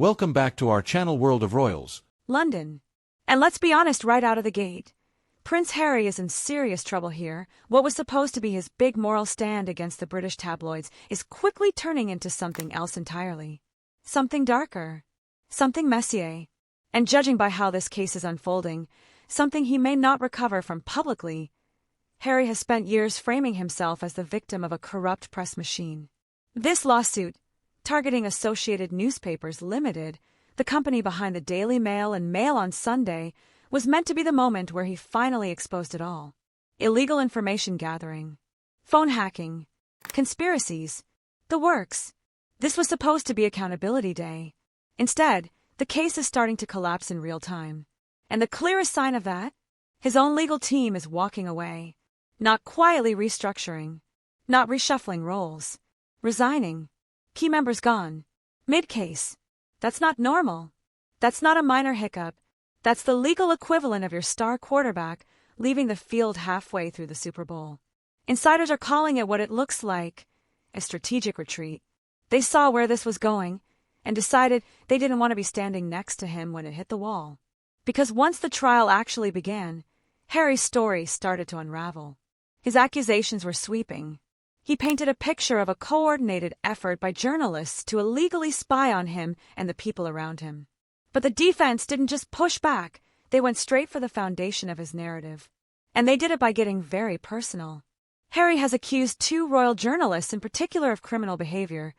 Welcome back to our channel World of Royals. London. And let's be honest right out of the gate. Prince Harry is in serious trouble here. What was supposed to be his big moral stand against the British tabloids is quickly turning into something else entirely. Something darker. Something messier. And judging by how this case is unfolding, something he may not recover from publicly. Harry has spent years framing himself as the victim of a corrupt press machine. This lawsuit, targeting Associated Newspapers Limited, the company behind the Daily Mail and Mail on Sunday, was meant to be the moment where he finally exposed it all. Illegal information gathering, phone hacking, conspiracies, the works. This was supposed to be Accountability Day. Instead, the case is starting to collapse in real time. And the clearest sign of that? His own legal team is walking away. Not quietly restructuring. Not reshuffling roles. Resigning. Key members gone. Mid-case. That's not normal. That's not a minor hiccup. That's the legal equivalent of your star quarterback leaving the field halfway through the Super Bowl. Insiders are calling it what it looks like, a strategic retreat. They saw where this was going and decided they didn't want to be standing next to him when it hit the wall. Because once the trial actually began, Harry's story started to unravel. His accusations were sweeping. He painted a picture of a coordinated effort by journalists to illegally spy on him and the people around him. But the defense didn't just push back, they went straight for the foundation of his narrative. And they did it by getting very personal. Harry has accused two royal journalists in particular of criminal behavior,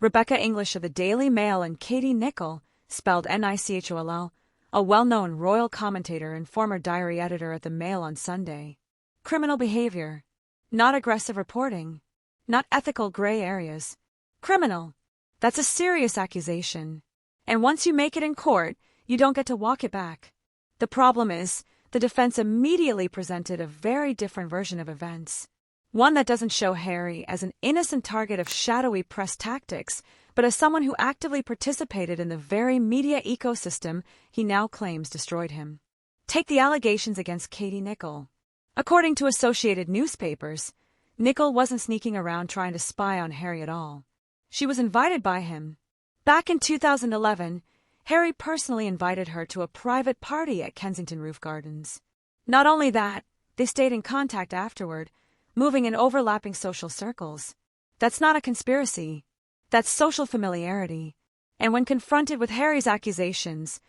Rebecca English of the Daily Mail and Katie Nicholl, spelled Nicholl, a well-known royal commentator and former diary editor at the Mail on Sunday. Criminal behavior. Not aggressive reporting. Not ethical gray areas. Criminal. That's a serious accusation. And once you make it in court, you don't get to walk it back. The problem is, the defense immediately presented a very different version of events. One that doesn't show Harry as an innocent target of shadowy press tactics, but as someone who actively participated in the very media ecosystem he now claims destroyed him. Take the allegations against Katie Nicholl. According to Associated Newspapers, Nicholl wasn't sneaking around trying to spy on Harry at all. She was invited by him. Back in 2011, Harry personally invited her to a private party at Kensington Roof Gardens. Not only that, they stayed in contact afterward, moving in overlapping social circles. That's not a conspiracy. That's social familiarity. And when confronted with Harry's accusations,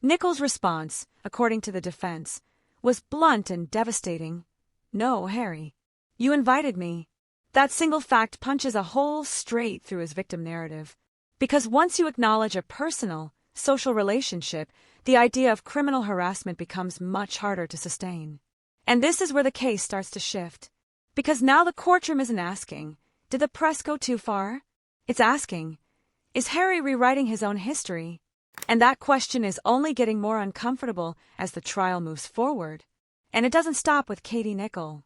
Nicholl's response, according to the defense, was blunt and devastating. No, Harry. You invited me. That single fact punches a hole straight through his victim narrative. Because once you acknowledge a personal, social relationship, the idea of criminal harassment becomes much harder to sustain. And this is where the case starts to shift. Because now the courtroom isn't asking, did the press go too far? It's asking, is Harry rewriting his own history? And that question is only getting more uncomfortable as the trial moves forward. And it doesn't stop with Katie Nicholl.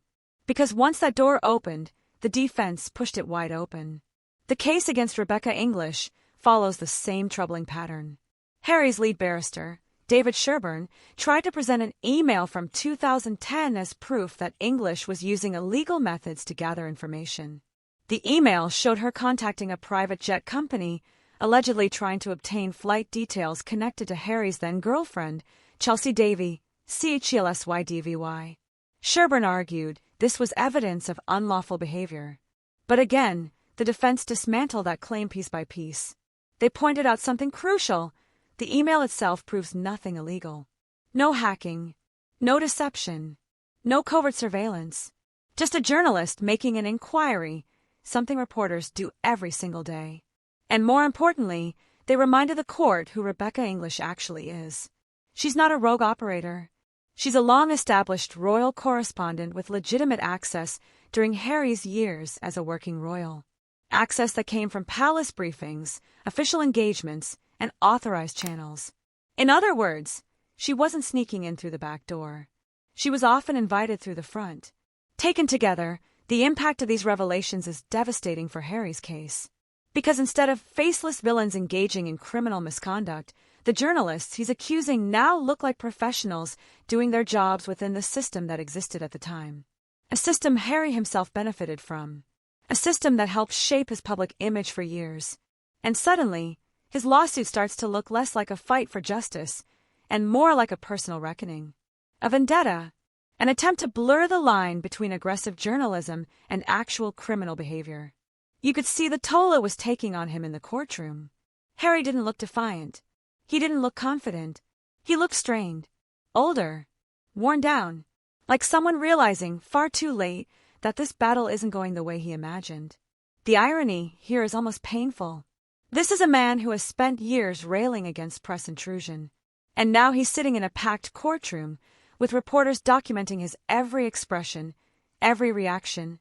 Because once that door opened, the defense pushed it wide open. The case against Rebecca English follows the same troubling pattern. Harry's lead barrister, David Sherburne, tried to present an email from 2010 as proof that English was using illegal methods to gather information. The email showed her contacting a private jet company, allegedly trying to obtain flight details connected to Harry's then-girlfriend, Chelsea Davy, Chelysydvy. Sherburne argued this was evidence of unlawful behavior. But again, the defense dismantled that claim piece by piece. They pointed out something crucial. The email itself proves nothing illegal. No hacking, no deception, no covert surveillance. Just a journalist making an inquiry, something reporters do every single day. And more importantly, they reminded the court who Rebecca English actually is. She's not a rogue operator. She's a long-established royal correspondent with legitimate access during Harry's years as a working royal. Access that came from palace briefings, official engagements, and authorized channels. In other words, she wasn't sneaking in through the back door. She was often invited through the front. Taken together, the impact of these revelations is devastating for Harry's case. Because instead of faceless villains engaging in criminal misconduct, the journalists he's accusing now look like professionals doing their jobs within the system that existed at the time. A system Harry himself benefited from. A system that helped shape his public image for years. And suddenly, His lawsuit starts to look less like a fight for justice and more like a personal reckoning. A vendetta, an attempt to blur the line between aggressive journalism and actual criminal behavior. You could see the toll it was taking on him in the courtroom. Harry didn't look defiant. He didn't look confident. He looked strained, older, worn down, like someone realizing far too late that this battle isn't going the way he imagined. The irony here is almost painful. This is a man who has spent years railing against press intrusion, and now he's sitting in a packed courtroom with reporters documenting his every expression, every reaction,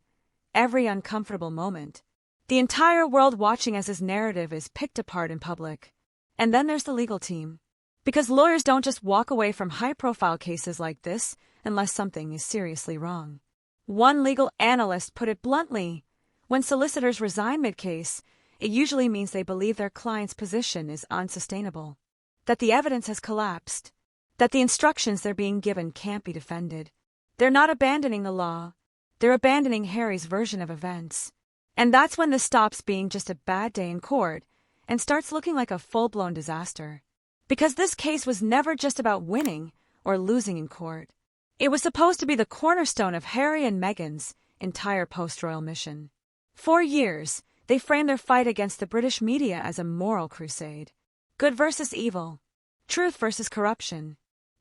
every uncomfortable moment. The entire world watching as his narrative is picked apart in public. And then there's the legal team. Because lawyers don't just walk away from high-profile cases like this unless something is seriously wrong. One legal analyst put it bluntly, when solicitors resign mid-case, it usually means they believe their client's position is unsustainable, that the evidence has collapsed, that the instructions they're being given can't be defended. They're not abandoning the law, they're abandoning Harry's version of events. And that's when this stops being just a bad day in court and starts looking like a full-blown disaster. Because this case was never just about winning or losing in court. It was supposed to be the cornerstone of Harry and Meghan's entire post-royal mission. For years, they framed their fight against the British media as a moral crusade. Good versus evil. Truth versus corruption.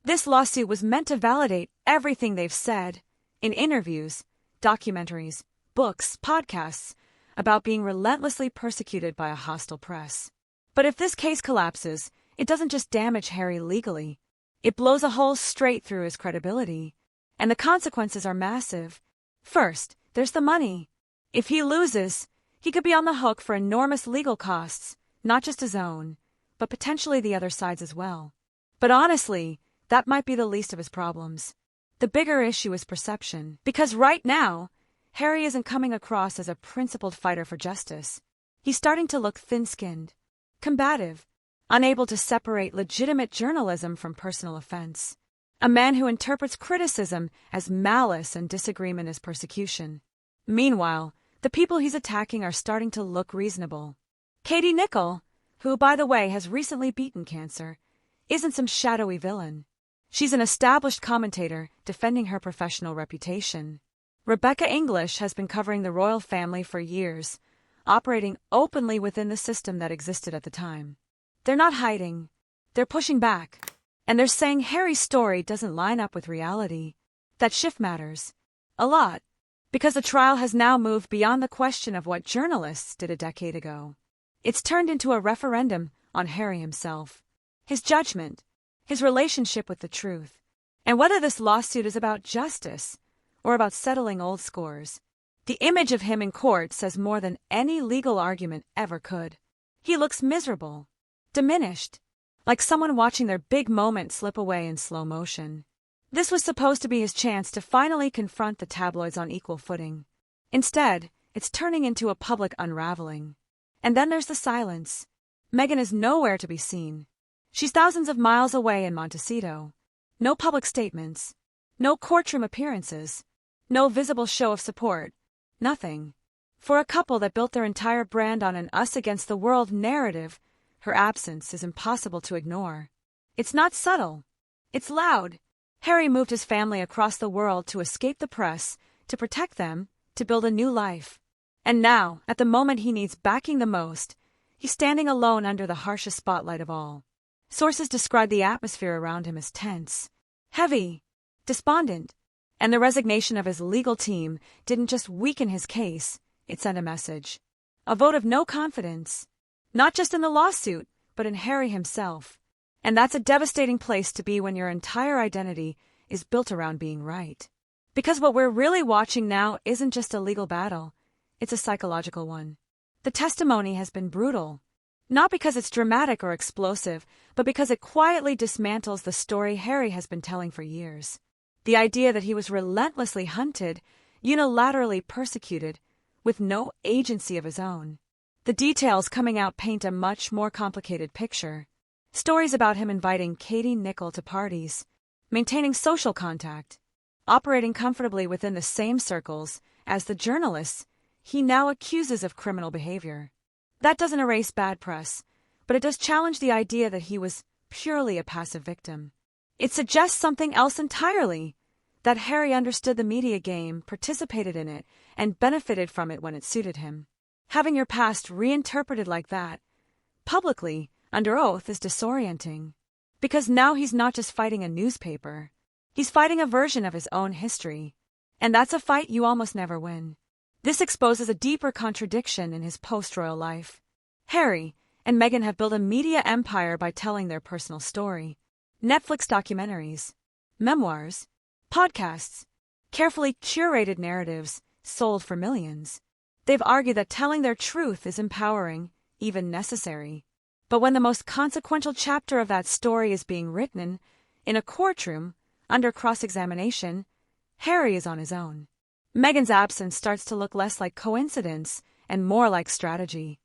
This lawsuit was meant to validate everything they've said in interviews, documentaries, books, podcasts, about being relentlessly persecuted by a hostile press. But if this case collapses, it doesn't just damage Harry legally. It blows a hole straight through his credibility. And the consequences are massive. First, there's the money. If he loses, he could be on the hook for enormous legal costs, not just his own, but potentially the other side's as well. But honestly, that might be the least of his problems. The bigger issue is perception. Because right now, Harry isn't coming across as a principled fighter for justice. He's starting to look thin-skinned, combative, unable to separate legitimate journalism from personal offense. A man who interprets criticism as malice and disagreement as persecution. Meanwhile, the people he's attacking are starting to look reasonable. Katie Nicholl, who, by the way, has recently beaten cancer, isn't some shadowy villain. She's an established commentator defending her professional reputation. Rebecca English has been covering the royal family for years, operating openly within the system that existed at the time. They're not hiding. They're pushing back. And they're saying Harry's story doesn't line up with reality. That shift matters. A lot. Because the trial has now moved beyond the question of what journalists did a decade ago. It's turned into a referendum on Harry himself. His judgment. His relationship with the truth. And whether this lawsuit is about justice or about settling old scores. The image of him in court says more than any legal argument ever could. He looks miserable, diminished, like someone watching their big moment slip away in slow motion. This was supposed to be his chance to finally confront the tabloids on equal footing. Instead, it's turning into a public unraveling. And then there's the silence. Meghan is nowhere to be seen. She's thousands of miles away in Montecito. No public statements. No courtroom appearances. No visible show of support. Nothing. For a couple that built their entire brand on an us-against-the-world narrative, her absence is impossible to ignore. It's not subtle. It's loud. Harry moved his family across the world to escape the press, to protect them, to build a new life. And now, at the moment he needs backing the most, he's standing alone under the harshest spotlight of all. Sources describe the atmosphere around him as tense, heavy, despondent. And the resignation of his legal team didn't just weaken his case, it sent a message. A vote of no confidence. Not just in the lawsuit, but in Harry himself. And that's a devastating place to be when your entire identity is built around being right. Because what we're really watching now isn't just a legal battle, it's a psychological one. The testimony has been brutal. Not because it's dramatic or explosive, but because it quietly dismantles the story Harry has been telling for years. The idea that he was relentlessly hunted, unilaterally persecuted, with no agency of his own. The details coming out paint a much more complicated picture. Stories about him inviting Katie Nicholl to parties, maintaining social contact, operating comfortably within the same circles as the journalists he now accuses of criminal behavior. That doesn't erase bad press, but it does challenge the idea that he was purely a passive victim. It suggests something else entirely, that Harry understood the media game, participated in it, and benefited from it when it suited him. Having your past reinterpreted like that, publicly, under oath, is disorienting. Because now he's not just fighting a newspaper. He's fighting a version of his own history. And that's a fight you almost never win. This exposes a deeper contradiction in his post-royal life. Harry and Meghan have built a media empire by telling their personal story. Netflix documentaries, memoirs, podcasts, carefully curated narratives sold for millions. They've argued that telling their truth is empowering, even necessary. But when the most consequential chapter of that story is being written, in a courtroom, under cross-examination, Harry is on his own. Meghan's absence starts to look less like coincidence and more like strategy.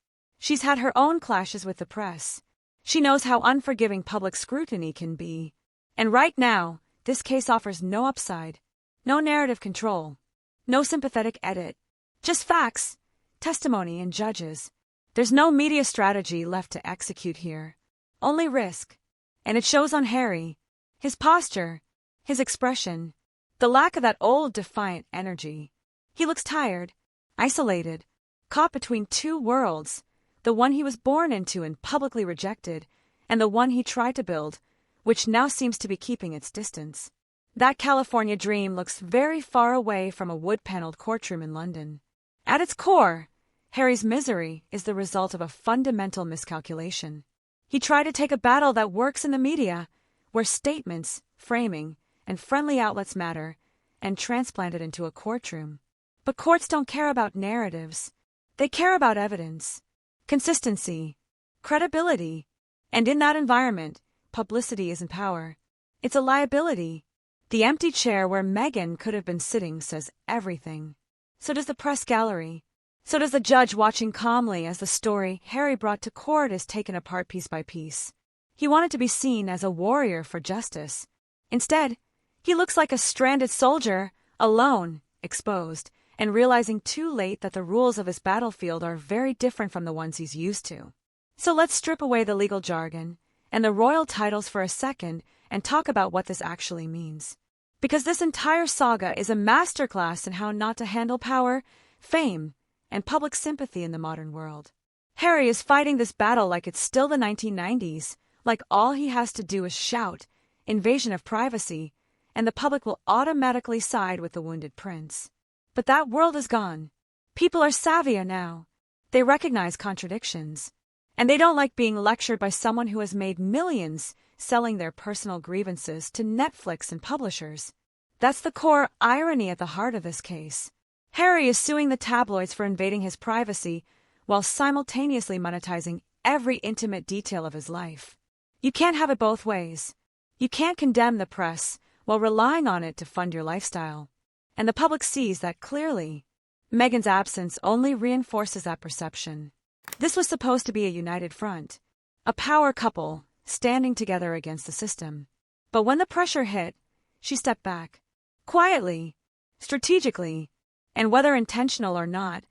She's had her own clashes with the press. She knows how unforgiving public scrutiny can be. And right now, this case offers no upside, no narrative control, no sympathetic edit, just facts, testimony, and judges. There's no media strategy left to execute here, only risk. And it shows on Harry, his posture, his expression, the lack of that old defiant energy. He looks tired, isolated, caught between two worlds, the one he was born into and publicly rejected, and the one he tried to build, which now seems to be keeping its distance. That California dream looks very far away from a wood-paneled courtroom in London. At its core, Harry's misery is the result of a fundamental miscalculation. He tried to take a battle that works in the media, where statements, framing, and friendly outlets matter, and transplant it into a courtroom. But courts don't care about narratives. They care about evidence, consistency, credibility, and in that environment, publicity isn't power. It's a liability. The empty chair where Meghan could have been sitting says everything. So does the press gallery. So does the judge watching calmly as the story Harry brought to court is taken apart piece by piece. He wanted to be seen as a warrior for justice. Instead, he looks like a stranded soldier, alone, exposed, and realizing too late that the rules of his battlefield are very different from the ones he's used to. So let's strip away the legal jargon and the royal titles for a second and talk about what this actually means. Because this entire saga is a masterclass in how not to handle power, fame, and public sympathy in the modern world. Harry is fighting this battle like it's still the 1990s, like all he has to do is shout, invasion of privacy, and the public will automatically side with the wounded prince. But that world is gone. People are savvier now. They recognize contradictions. And they don't like being lectured by someone who has made millions selling their personal grievances to Netflix and publishers. That's the core irony at the heart of this case. Harry is suing the tabloids for invading his privacy while simultaneously monetizing every intimate detail of his life. You can't have it both ways. You can't condemn the press while relying on it to fund your lifestyle. And the public sees that clearly. Meghan's absence only reinforces that perception. This was supposed to be a united front, a power couple standing together against the system. But when the pressure hit, she stepped back. Quietly, strategically, and whether intentional or not,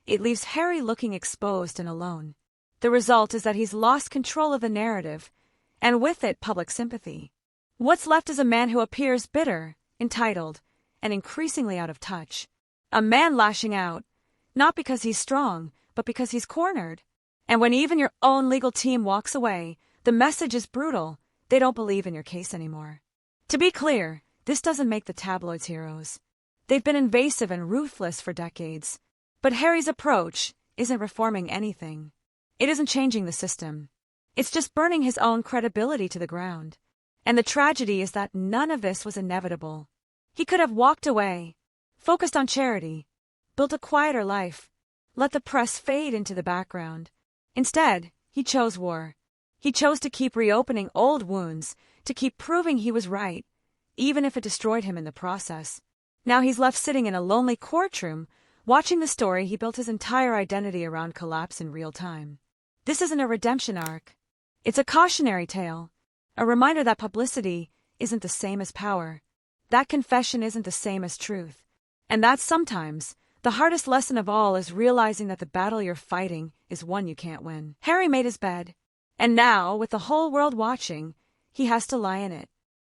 it leaves Harry looking exposed and alone. The result is that he's lost control of the narrative, and with it public sympathy. What's left is a man who appears bitter, entitled, and increasingly out of touch. A man lashing out, not because he's strong, but because he's cornered. And when even your own legal team walks away, the message is brutal. They don't believe in your case anymore. To be clear, this doesn't make the tabloids heroes. They've been invasive and ruthless for decades. But Harry's approach isn't reforming anything. It isn't changing the system. It's just burning his own credibility to the ground. And the tragedy is that none of this was inevitable. He could have walked away, focused on charity, built a quieter life, let the press fade into the background. Instead, he chose war. He chose to keep reopening old wounds, to keep proving he was right, even if it destroyed him in the process. Now he's left sitting in a lonely courtroom, watching the story he built his entire identity around collapse in real time. This isn't a redemption arc. It's a cautionary tale, a reminder that publicity isn't the same as power, that confession isn't the same as truth, and that sometimes the hardest lesson of all is realizing that the battle you're fighting is one you can't win. Harry made his bed, And now, with the whole world watching, he has to lie in it.